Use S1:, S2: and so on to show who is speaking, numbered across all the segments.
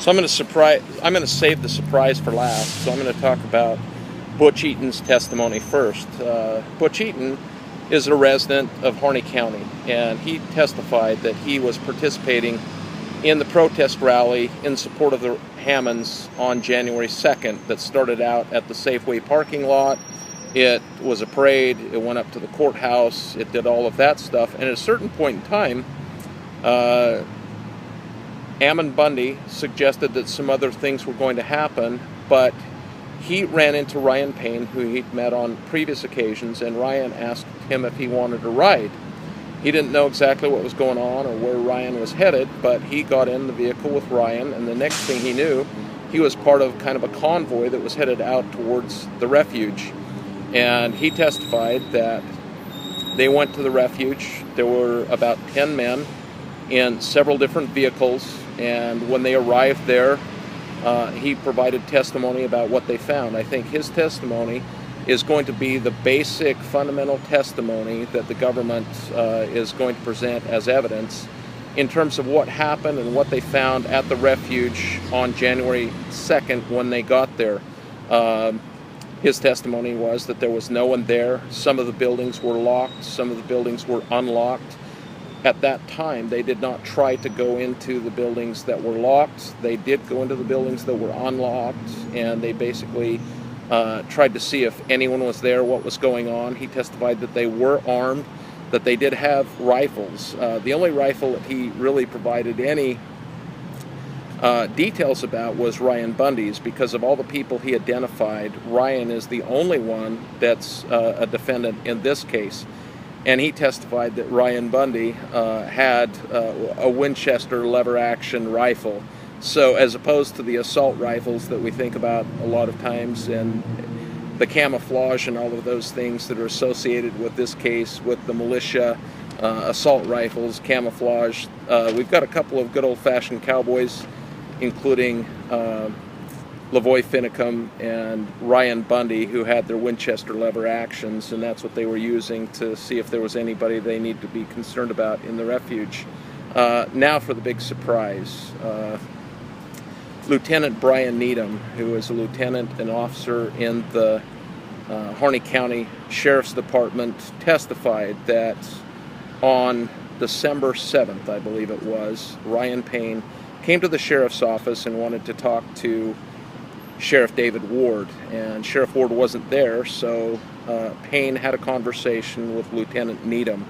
S1: So I'm going to save the surprise for last. So I'm going to talk about Butch Eaton's testimony first. Butch Eaton is a resident of Harney County, and he testified that he was participating in the protest rally in support of the Hammonds on January 2nd that started out at the Safeway parking lot. It was a parade, it went up to the courthouse, it did all of that stuff, and at a certain point in time, Ammon Bundy suggested that some other things were going to happen, but he ran into Ryan Payne, who he'd met on previous occasions, and Ryan asked him if he wanted a ride. He didn't know exactly what was going on or where Ryan was headed, but he got in the vehicle with Ryan, and the next thing he knew, he was part of kind of a convoy that was headed out towards the refuge. And he testified that they went to the refuge. There were about 10 men in several different vehicles, and when they arrived there, he provided testimony about what they found. I think his testimony is going to be the basic fundamental testimony that the government is going to present as evidence in terms of what happened and what they found at the refuge on January 2nd when they got there. His testimony was that there was no one there. Some of the buildings were locked, some of the buildings were unlocked. At that time, they did not try to go into the buildings that were locked. They did go into the buildings that were unlocked, and they basically tried to see if anyone was there, what was going on. He testified that they were armed, that they did have rifles. The only rifle that he really provided any details about was Ryan Bundy's, because of all the people he identified, Ryan is the only one that's a defendant in this case. And he testified that Ryan Bundy had a Winchester lever-action rifle. So as opposed to the assault rifles that we think about a lot of times, and the camouflage and all of those things that are associated with this case, with the militia, assault rifles, camouflage, we've got a couple of good old-fashioned cowboys, including Lavoy Finicum and Ryan Bundy, who had their Winchester lever actions, and that's what they were using to see if there was anybody they needed to be concerned about in the refuge. Now for the big surprise. Lieutenant Brian Needham, who is a lieutenant and officer in the Harney County Sheriff's Department, testified that on December 7th, I believe it was, Ryan Payne came to the sheriff's office and wanted to talk to Sheriff David Ward, and Sheriff Ward wasn't there, so Payne had a conversation with Lieutenant Needham,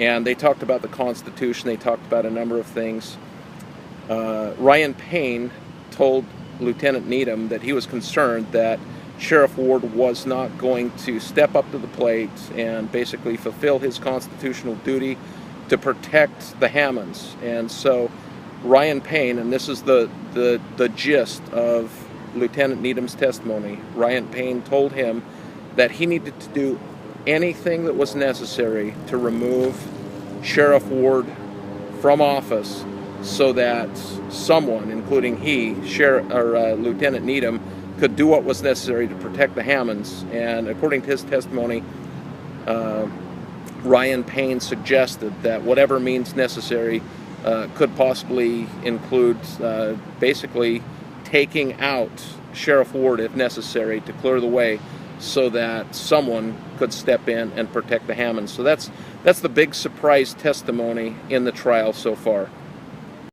S1: and they talked about the Constitution, they talked about a number of things. Ryan Payne told Lieutenant Needham that he was concerned that Sheriff Ward was not going to step up to the plate and basically fulfill his constitutional duty to protect the Hammonds. And so Ryan Payne, and this is the gist of Lieutenant Needham's testimony, Ryan Payne told him that he needed to do anything that was necessary to remove Sheriff Ward from office so that someone, including Lieutenant Needham, could do what was necessary to protect the Hammonds. And according to his testimony, Ryan Payne suggested that whatever means necessary could possibly include basically taking out Sheriff Ward if necessary to clear the way so that someone could step in and protect the Hammonds. So that's the big surprise testimony in the trial so far.